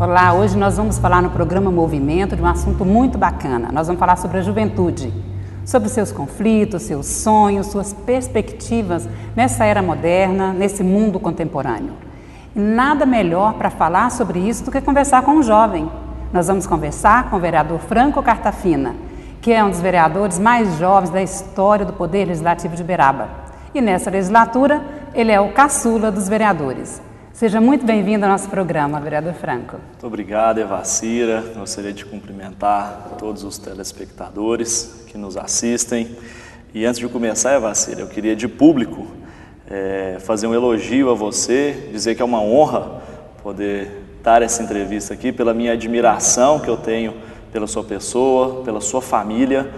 Olá, hoje nós vamos falar no programa Movimento de um assunto muito bacana. Nós vamos falar sobre a juventude, sobre seus conflitos, seus sonhos, suas perspectivas nessa era moderna, nesse mundo contemporâneo. E nada melhor para falar sobre isso do que conversar com um jovem. Nós vamos conversar com o vereador Franco Cartafina, que é um dos vereadores mais jovens da história do Poder Legislativo de Uberaba. E nessa legislatura, ele é o caçula dos vereadores. Seja muito bem-vindo ao nosso programa, vereador Franco. Muito obrigado, Evacira. Gostaria de cumprimentar todos os telespectadores que nos assistem. E antes de começar, Evacira, eu queria de público fazer um elogio a você, dizer que é uma honra poder dar essa entrevista aqui, pela minha admiração que eu tenho pela sua pessoa, pela sua família.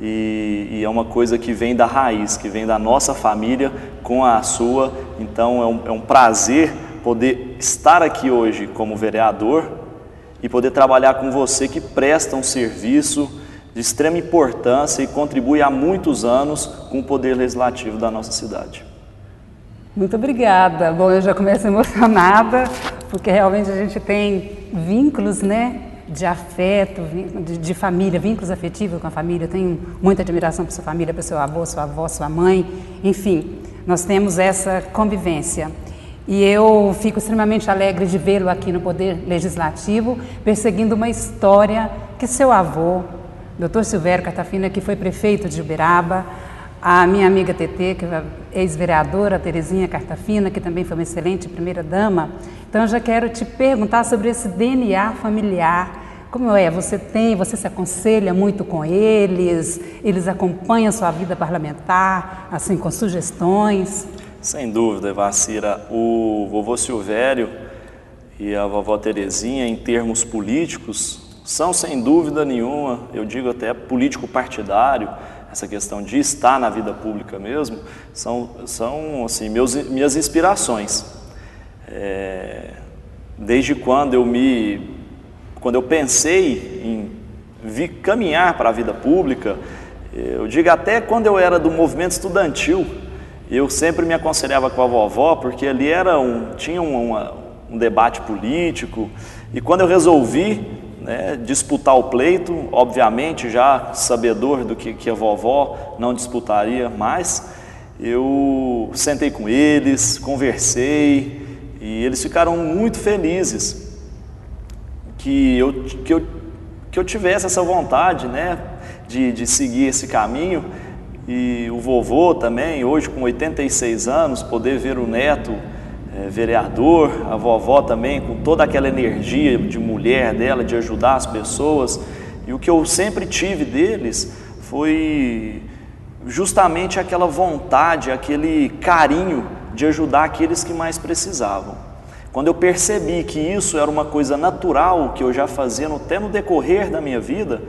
E é uma coisa que vem da raiz, que vem da nossa família com a sua. Então é um prazer poder estar aqui hoje como vereador e poder trabalhar com você que presta um serviço de extrema importância e contribui há muitos anos com o Poder Legislativo da nossa cidade. Muito obrigada. Bom, eu já começo emocionada, porque realmente a gente tem vínculos, né, de afeto, de família, vínculos afetivos com a família. Eu tenho muita admiração por sua família, por seu avô, sua avó, sua mãe, enfim, nós temos essa convivência. E eu fico extremamente alegre de vê-lo aqui no Poder Legislativo, perseguindo uma história que seu avô, Dr. Silvério Cartafina, que foi prefeito de Uberaba, a minha amiga Tetê, que é ex-vereadora, Terezinha Cartafina, que também foi uma excelente primeira-dama. Então eu já quero te perguntar sobre esse DNA familiar. Como é? Você se aconselha muito com eles acompanham a sua vida parlamentar, assim, com sugestões? Sem dúvida, Evacira, o vovô Silvério e a vovó Terezinha, em termos políticos, são sem dúvida nenhuma, eu digo até político partidário, essa questão de estar na vida pública mesmo, são assim, minhas inspirações. Desde quando eu pensei em caminhar para a vida pública, eu digo até quando eu era do movimento estudantil, eu sempre me aconselhava com a vovó, porque ali tinha um debate político, e quando eu resolvi, né, disputar o pleito, obviamente já sabedor do que a vovó não disputaria mais, eu sentei com eles, conversei, e eles ficaram muito felizes que eu tivesse essa vontade, né, de seguir esse caminho. E o vovô também, hoje com 86 anos, poder ver o neto vereador, a vovó também com toda aquela energia de mulher dela, de ajudar as pessoas. E o que eu sempre tive deles foi justamente aquela vontade, aquele carinho de ajudar aqueles que mais precisavam. Quando eu percebi que isso era uma coisa natural, que eu já fazia até no decorrer da minha vida,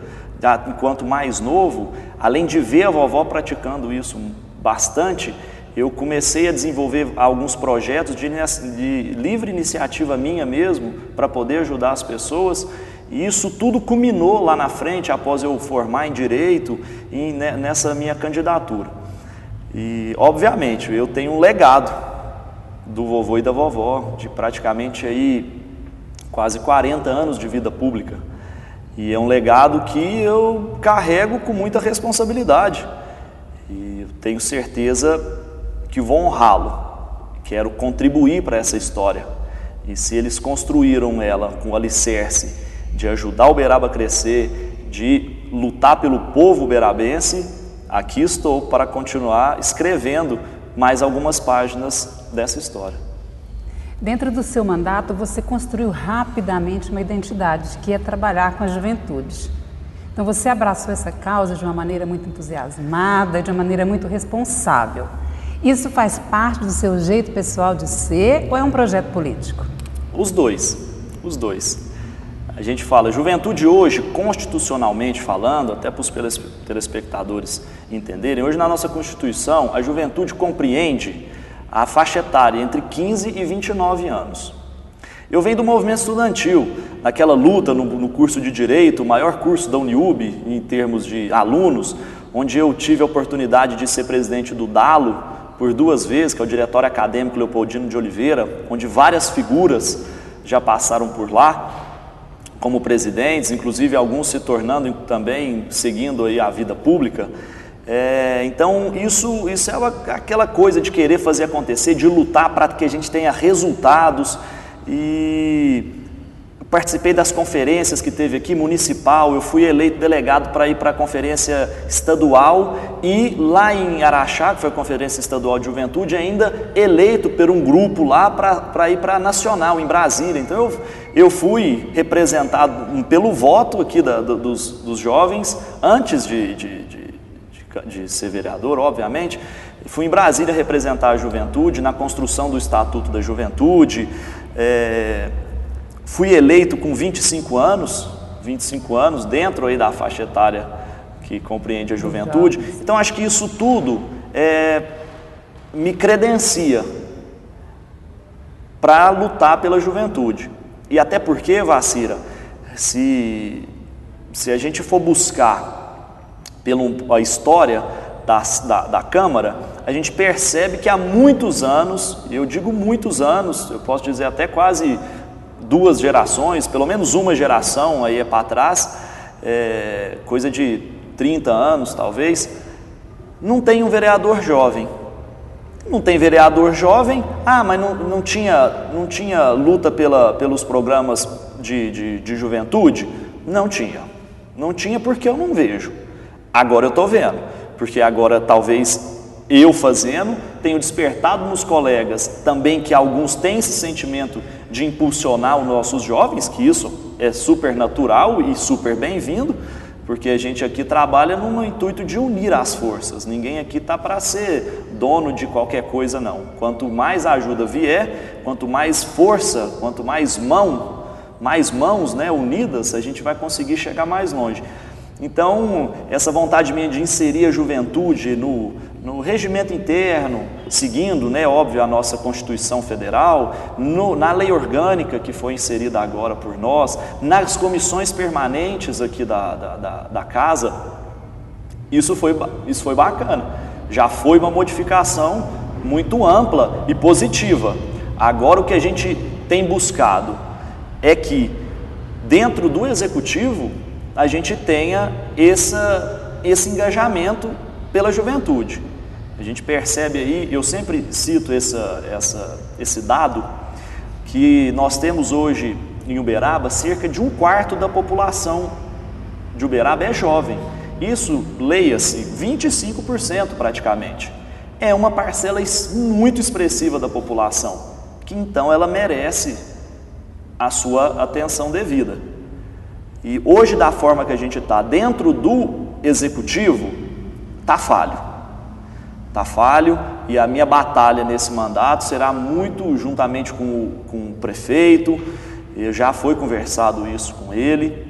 enquanto mais novo, além de ver a vovó praticando isso bastante, eu comecei a desenvolver alguns projetos de livre iniciativa minha mesmo, para poder ajudar as pessoas, e isso tudo culminou lá na frente, após eu formar em Direito, e nessa minha candidatura. E, obviamente, eu tenho um legado do vovô e da vovó, de praticamente aí quase 40 anos de vida pública. E é um legado que eu carrego com muita responsabilidade. E eu tenho certeza que vou honrá-lo. Quero contribuir para essa história. E se eles construíram ela com o alicerce de ajudar o Uberaba a crescer, de lutar pelo povo uberabense, aqui estou para continuar escrevendo mais algumas páginas dessa história. Dentro do seu mandato, você construiu rapidamente uma identidade, que é trabalhar com a juventude. Então, você abraçou essa causa de uma maneira muito entusiasmada, de uma maneira muito responsável. Isso faz parte do seu jeito pessoal de ser ou é um projeto político? Os dois. A gente fala, juventude hoje, constitucionalmente falando, até para os telespectadores entenderem, hoje na nossa Constituição, a juventude compreende a faixa etária entre 15 e 29 anos. Eu venho do movimento estudantil, naquela luta no curso de Direito, o maior curso da Uniub em termos de alunos, onde eu tive a oportunidade de ser presidente do DALO por 2 vezes, que é o Diretório Acadêmico Leopoldino de Oliveira, onde várias figuras já passaram por lá. como presidentes, inclusive alguns se tornando também, seguindo aí a vida pública. Então isso é aquela coisa de querer fazer acontecer, de lutar para que a gente tenha resultados. E participei das conferências que teve aqui, municipal, eu fui eleito delegado para ir para a conferência estadual e lá em Araxá, que foi a conferência estadual de juventude, ainda eleito por um grupo lá para ir para a nacional, em Brasília. Então eu fui representado pelo voto aqui dos jovens, antes de ser vereador, obviamente. Fui em Brasília representar a juventude, na construção do Estatuto da Juventude. Fui eleito com 25 anos, dentro aí da faixa etária que compreende a juventude. Então, acho que isso tudo me credencia para lutar pela juventude. E até porque, Vacira, se a gente for buscar pela história da Câmara, a gente percebe que há muitos anos, eu digo muitos anos, eu posso dizer até quase 2 gerações, pelo menos uma geração aí para trás, coisa de 30 anos talvez, não tem um vereador jovem. Não tem vereador jovem, mas não tinha luta pelos programas de juventude? Não tinha porque eu não vejo. Agora eu estou vendo, porque agora talvez eu fazendo, tenho despertado nos colegas também que alguns têm esse sentimento de impulsionar os nossos jovens, que isso é super natural e super bem-vindo, porque a gente aqui trabalha no intuito de unir as forças. Ninguém aqui está para ser dono de qualquer coisa, não. Quanto mais ajuda vier, quanto mais força, quanto mais mãos, né, unidas, a gente vai conseguir chegar mais longe. Então, essa vontade minha de inserir a juventude no regimento interno, seguindo, né, óbvio, a nossa Constituição Federal, na lei orgânica que foi inserida agora por nós, nas comissões permanentes aqui da Casa, isso foi bacana. Já foi uma modificação muito ampla e positiva. Agora, o que a gente tem buscado é que, dentro do Executivo, a gente tenha esse engajamento pela juventude. A gente percebe aí, eu sempre cito esse dado, que nós temos hoje em Uberaba cerca de 1/4 da população de Uberaba é jovem. Isso, leia-se, 25% praticamente. É uma parcela muito expressiva da população, que então ela merece a sua atenção devida. E hoje, da forma que a gente está dentro do Executivo, está falho, e a minha batalha nesse mandato será muito juntamente com o prefeito. Já foi conversado isso com ele,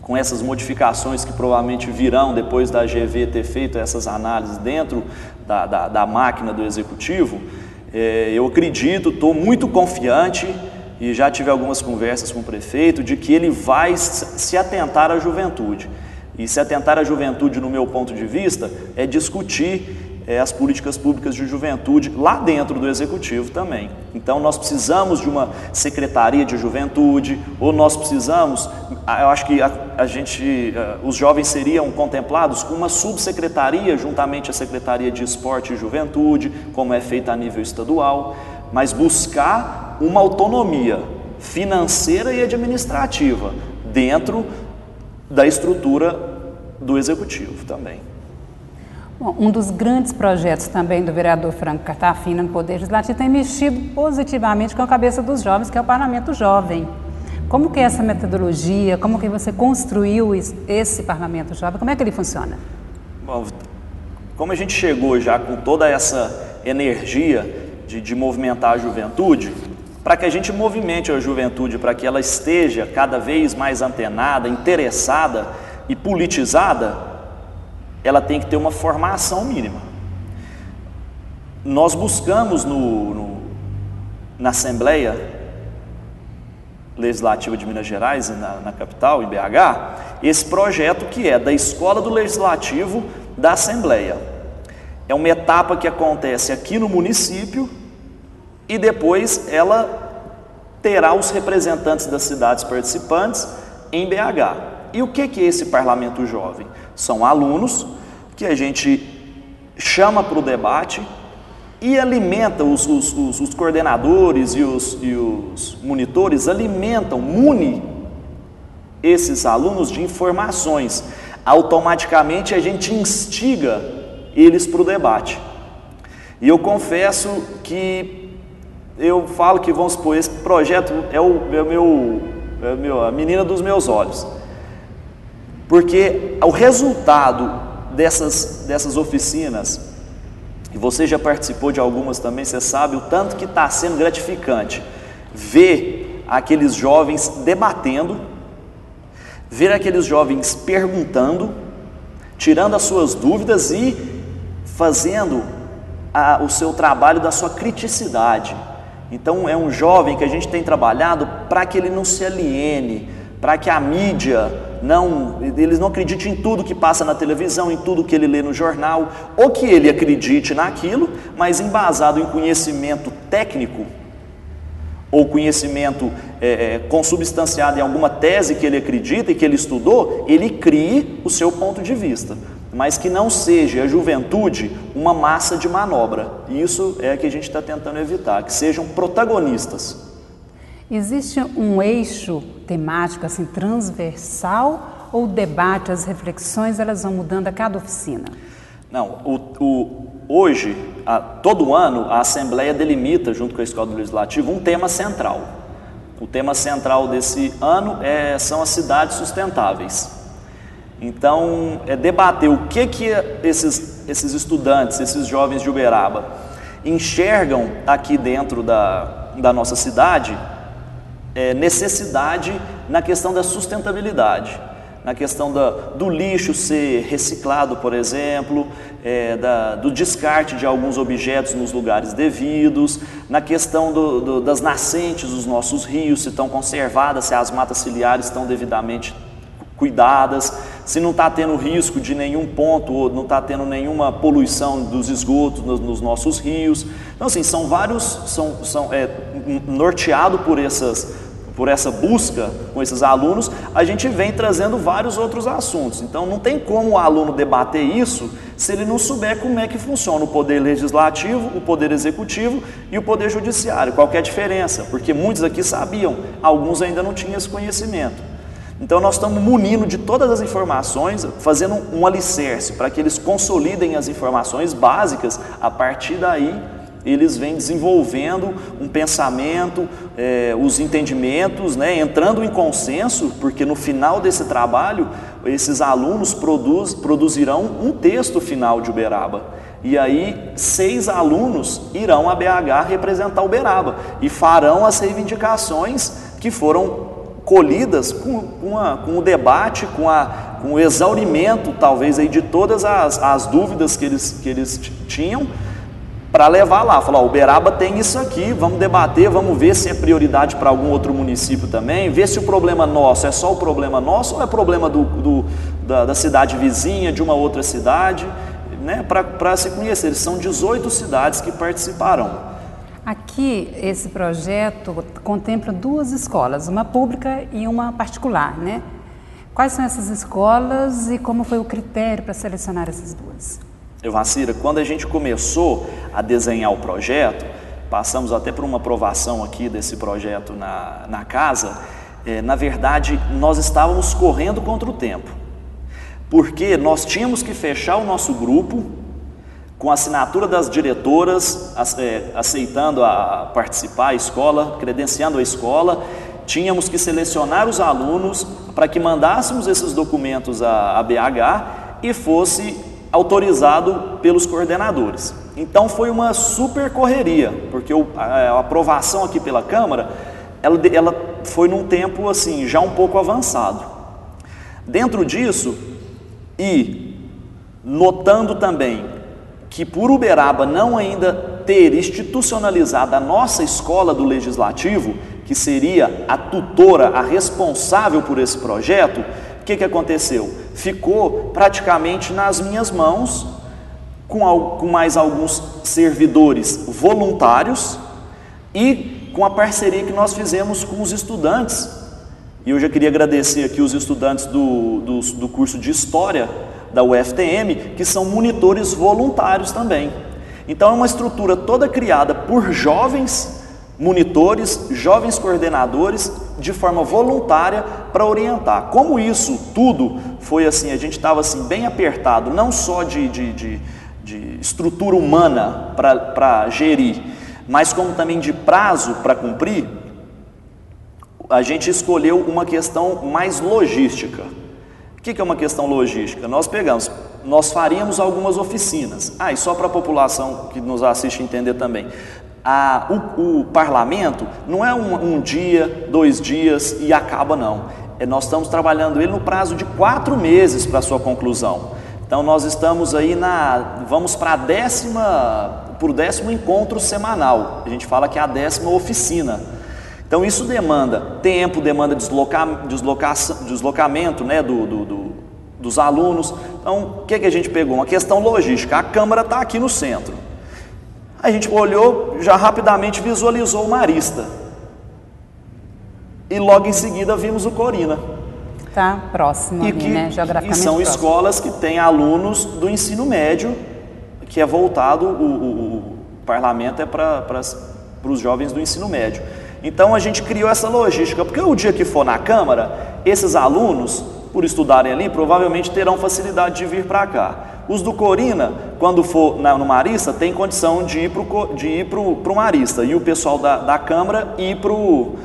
com essas modificações que provavelmente virão depois da GV ter feito essas análises dentro da máquina do Executivo. Eu acredito, estou muito confiante, e já tive algumas conversas com o prefeito, de que ele vai se atentar à juventude. E se atentar à juventude, no meu ponto de vista, é discutir as políticas públicas de juventude lá dentro do Executivo também. Então, nós precisamos de uma secretaria de juventude, ou nós precisamos, eu acho que os jovens seriam contemplados com uma subsecretaria, juntamente à Secretaria de Esporte e Juventude, como é feita a nível estadual, mas buscar uma autonomia financeira e administrativa dentro da estrutura do Executivo também. Bom, um dos grandes projetos também do vereador Franco Catafina no Poder Legislativo tem mexido positivamente com a cabeça dos jovens, que é o Parlamento Jovem. Como que é essa metodologia? Como que você construiu esse Parlamento Jovem? Como é que ele funciona? Bom, como a gente chegou já com toda essa energia de movimentar a juventude, para que a gente movimente a juventude, para que ela esteja cada vez mais antenada, interessada e politizada, ela tem que ter uma formação mínima. Nós buscamos na Assembleia Legislativa de Minas Gerais, na capital, em BH, esse projeto que é da Escola do Legislativo da Assembleia. É uma etapa que acontece aqui no município e depois ela terá os representantes das cidades participantes em BH. E o que é esse Parlamento Jovem? São alunos que a gente chama para o debate e alimenta os coordenadores e os monitores, mune esses alunos de informações. Automaticamente a gente instiga eles para o debate. E eu confesso que eu falo que, vamos supor, esse projeto é a menina dos meus olhos. Porque o resultado dessas oficinas, e você já participou de algumas também, você sabe o tanto que está sendo gratificante ver aqueles jovens debatendo, ver aqueles jovens perguntando, tirando as suas dúvidas e fazendo o seu trabalho da sua criticidade. Então é um jovem que a gente tem trabalhado para que ele não se aliene, para que a mídia eles não acreditem em tudo que passa na televisão, em tudo que ele lê no jornal, ou que ele acredite naquilo, mas embasado em conhecimento técnico, ou conhecimento consubstanciado em alguma tese que ele acredita e que ele estudou, ele crie o seu ponto de vista, mas que não seja a juventude uma massa de manobra. E isso é que a gente está tentando evitar, que sejam protagonistas. Existe um eixo temático assim transversal ou o debate, as reflexões, elas vão mudando a cada oficina? Não, hoje, todo ano, a Assembleia delimita, junto com a Escola do Legislativo, um tema central. O tema central desse ano são as cidades sustentáveis. Então, debater o que esses estudantes, esses jovens de Uberaba, enxergam aqui dentro da nossa cidade, necessidade na questão da sustentabilidade, na questão do lixo ser reciclado, por exemplo, do descarte de alguns objetos nos lugares devidos, na questão das nascentes dos nossos rios, se estão conservadas, se as matas ciliares estão devidamente cuidadas, se não está tendo risco de nenhum ponto, ou não está tendo nenhuma poluição dos esgotos nos nossos rios. Então, assim, são vários, norteado por essa busca com esses alunos, a gente vem trazendo vários outros assuntos. Então, não tem como o aluno debater isso se ele não souber como é que funciona o poder legislativo, o poder executivo e o poder judiciário. Qual que é a diferença? Porque muitos aqui sabiam, alguns ainda não tinham esse conhecimento. Então nós estamos munindo de todas as informações, fazendo um alicerce para que eles consolidem as informações básicas. A partir daí eles vêm desenvolvendo um pensamento, os entendimentos, entrando em consenso, porque no final desse trabalho esses alunos produzirão um texto final de Uberaba. E aí 6 alunos irão a BH representar Uberaba e farão as reivindicações que foram colhidas com o debate, com o exaurimento, talvez, aí, de todas as dúvidas que eles tinham, para levar lá, falar, Uberaba tem isso aqui, vamos debater, vamos ver se é prioridade para algum outro município também, ver se o problema nosso é só o problema nosso ou é problema da cidade vizinha, de uma outra cidade, para se conhecer. São 18 cidades que participarão. Aqui, esse projeto contempla 2 escolas, uma pública e uma particular, né? Quais são essas escolas e como foi o critério para selecionar essas 2? Evacira, quando a gente começou a desenhar o projeto, passamos até por uma aprovação aqui desse projeto na casa, na verdade, nós estávamos correndo contra o tempo, porque nós tínhamos que fechar o nosso grupo, com a assinatura das diretoras, aceitando a participar, a escola, credenciando a escola, tínhamos que selecionar os alunos para que mandássemos esses documentos à BH e fosse autorizado pelos coordenadores. Então foi uma super correria, porque a aprovação aqui pela Câmara, ela foi num tempo assim, já um pouco avançado. Dentro disso, e notando também que por Uberaba não ainda ter institucionalizado a nossa escola do Legislativo, que seria a tutora, a responsável por esse projeto, o que aconteceu? Ficou praticamente nas minhas mãos, com mais alguns servidores voluntários e com a parceria que nós fizemos com os estudantes E eu já queria agradecer aqui os estudantes do curso de História da UFTM, que são monitores voluntários também. Então é uma estrutura toda criada por jovens monitores, jovens coordenadores, de forma voluntária para orientar. Como isso tudo foi assim, a gente estava assim bem apertado, não só de estrutura humana para gerir, mas como também de prazo para cumprir, a gente escolheu uma questão mais logística. O que é uma questão logística? Nós faríamos algumas oficinas. E só para a população que nos assiste entender também, o parlamento não é um dia, 2 dias e acaba não. Nós estamos trabalhando ele no prazo de 4 meses para a sua conclusão. Então nós estamos aí vamos para o 10º encontro semanal. A gente fala que é a 10ª oficina. Então isso demanda tempo, demanda deslocamento, né, dos alunos. Então o que a gente pegou? Uma questão logística. A Câmara está aqui no centro. A gente olhou, já rapidamente visualizou o Marista. E logo em seguida vimos o Corina. Está próximo ali, né? Geograficamente e são próximo. Escolas que têm alunos do ensino médio, que é voltado, o parlamento é para os jovens do ensino médio. Então a gente criou essa logística, porque o dia que for na Câmara, esses alunos, por estudarem ali, provavelmente terão facilidade de vir para cá. Os do Corina, quando for no Marista, tem condição de ir para o Marista, e o pessoal da Câmara ir para o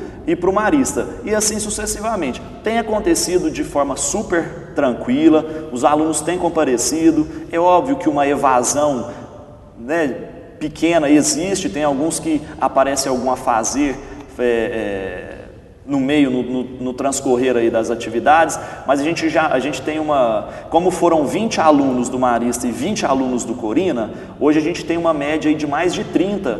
Marista, e assim sucessivamente. Tem acontecido de forma super tranquila, os alunos têm comparecido. É óbvio que uma evasão, né, pequena existe, tem alguns que aparece algum afazer no meio, no transcorrer aí das atividades, mas a gente tem como foram 20 alunos do Marista e 20 alunos do Corina, hoje a gente tem uma média aí de mais de 30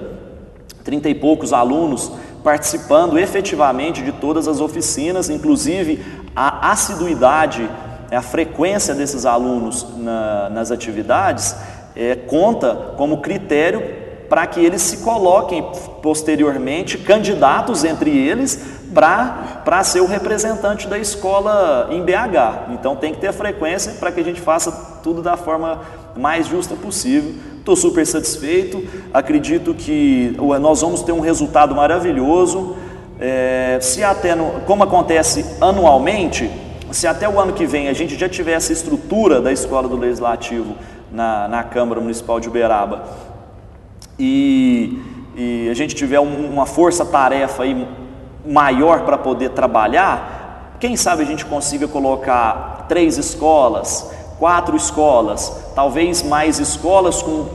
e poucos alunos participando efetivamente de todas as oficinas. Inclusive a assiduidade, a frequência desses alunos nas atividades conta como critério para que eles se coloquem posteriormente candidatos entre eles para ser o representante da escola em BH. Então tem que ter frequência para que a gente faça tudo da forma mais justa possível. Estou super satisfeito, acredito que nós vamos ter um resultado maravilhoso. Como acontece anualmente, se até o ano que vem a gente já tiver essa estrutura da Escola do Legislativo na Câmara Municipal de Uberaba, e a gente tiver uma força-tarefa aí maior para poder trabalhar, quem sabe a gente consiga colocar 3 escolas, 4 escolas, talvez mais escolas com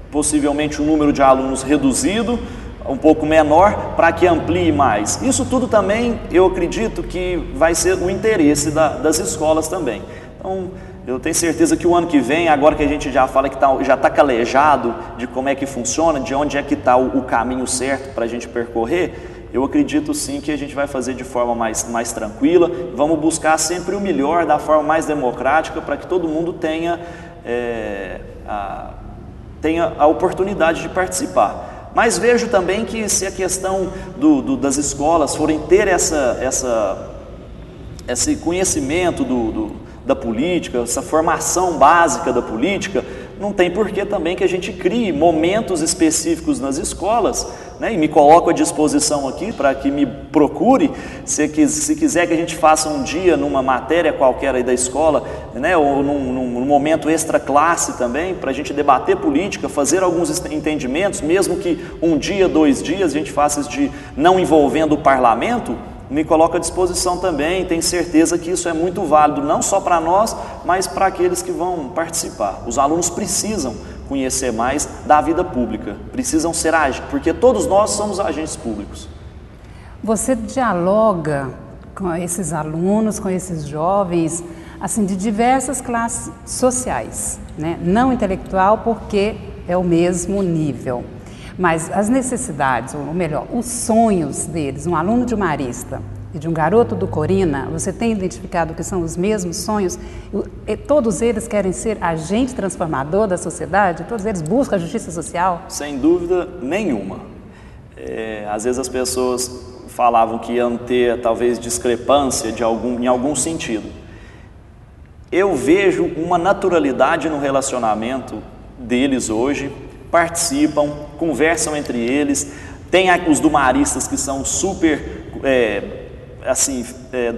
possivelmente um número de alunos reduzido, um pouco menor, para que amplie mais. Isso tudo também eu acredito que vai ser o interesse das escolas também. Então eu tenho certeza que o ano que vem, agora que a gente já fala que já está calejado de como é que funciona, de onde é que está o caminho certo para a gente percorrer, eu acredito sim que a gente vai fazer de forma mais tranquila. Vamos buscar sempre o melhor, da forma mais democrática, para que todo mundo tenha a oportunidade de participar. Mas vejo também que se a questão das escolas forem ter esse conhecimento da política, essa formação básica da política, não tem porquê também que a gente crie momentos específicos nas escolas, né? E me coloco à disposição aqui para que me procure, se quiser que a gente faça um dia numa matéria qualquer aí da escola, né? Ou num momento extra classe também, para a gente debater política, fazer alguns entendimentos, mesmo que 1 dia, 2 dias a gente faça isso de não envolvendo o parlamento, me coloco à disposição também. Tenho certeza que isso é muito válido, não só para nós, mas para aqueles que vão participar. Os alunos precisam conhecer mais da vida pública, precisam ser agentes, porque todos nós somos agentes públicos. Você dialoga com esses alunos, com esses jovens, assim, de diversas classes sociais, né? Não intelectual, porque é o mesmo nível. Mas as necessidades, ou melhor, os sonhos deles, um aluno de Marista e de um garoto do Corina, você tem identificado que são os mesmos sonhos? E todos eles querem ser agente transformador da sociedade? Todos eles buscam a justiça social? Sem dúvida nenhuma. Às vezes as pessoas falavam que iam ter talvez discrepância em algum sentido. Eu vejo uma naturalidade no relacionamento deles hoje, participam, conversam entre eles, tem os dumaristas que são super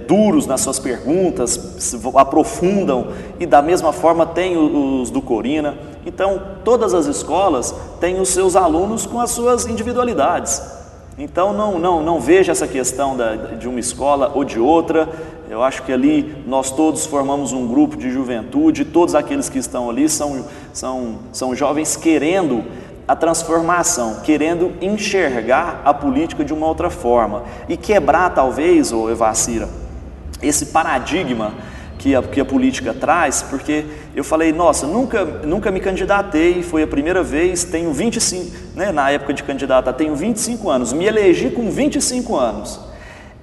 duros nas suas perguntas, aprofundam, e da mesma forma tem os do Corina. Então, todas as escolas têm os seus alunos com as suas individualidades. Então, não vejo essa questão de uma escola ou de outra. Eu acho que ali nós todos formamos um grupo de juventude, todos aqueles que estão ali são jovens querendo a transformação, querendo enxergar a política de uma outra forma e quebrar talvez, Evacira, esse paradigma que a política traz, porque eu falei, nossa, nunca me candidatei, foi a primeira vez, tenho 25, né, na época de candidata, tenho 25 anos, me elegi com 25 anos.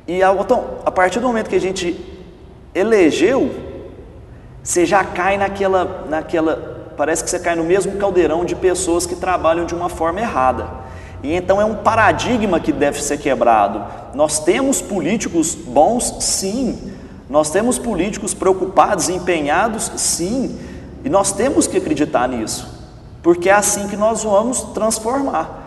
E então, a partir do momento que a gente elegeu, você já cai parece que você cai no mesmo caldeirão de pessoas que trabalham de uma forma errada. E então é um paradigma que deve ser quebrado. Nós temos políticos bons, sim. Nós temos políticos preocupados, empenhados, sim. E nós temos que acreditar nisso, porque é assim que nós vamos transformar.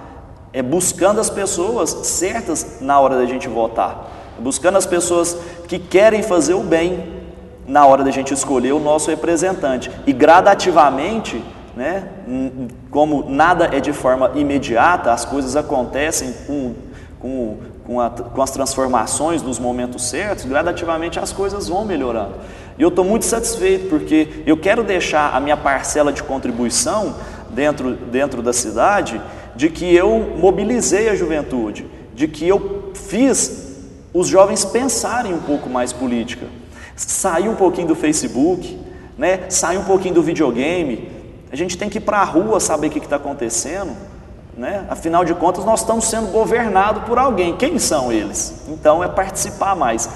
É buscando as pessoas certas na hora da gente votar. É buscando as pessoas que querem fazer o bem na hora da gente escolher o nosso representante. E gradativamente, né, como nada é de forma imediata, as coisas acontecem com as transformações nos momentos certos, gradativamente as coisas vão melhorando. E eu estou muito satisfeito, porque eu quero deixar a minha parcela de contribuição dentro da cidade, de que eu mobilizei a juventude, de que eu fiz os jovens pensarem um pouco mais política. Sair um pouquinho do Facebook, né? Sair um pouquinho do videogame. A gente tem que ir para a rua saber o que está acontecendo, né? Afinal de contas, nós estamos sendo governados por alguém. Quem são eles? Então, é participar mais.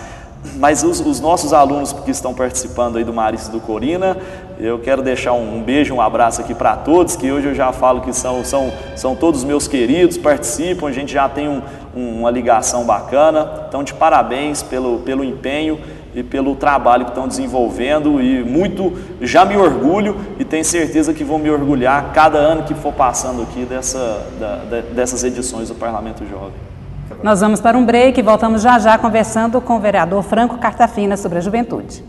Mas os nossos alunos que estão participando aí do Maristas do Corina, eu quero deixar um beijo, um abraço aqui para todos, que hoje eu já falo que são todos meus queridos, participam, a gente já tem uma ligação bacana. Então, de parabéns pelo empenho e pelo trabalho que estão desenvolvendo, e já me orgulho e tenho certeza que vou me orgulhar cada ano que for passando aqui dessas edições do Parlamento Jovem. Nós vamos para um break e voltamos já conversando com o vereador Franco Cartafina sobre a juventude.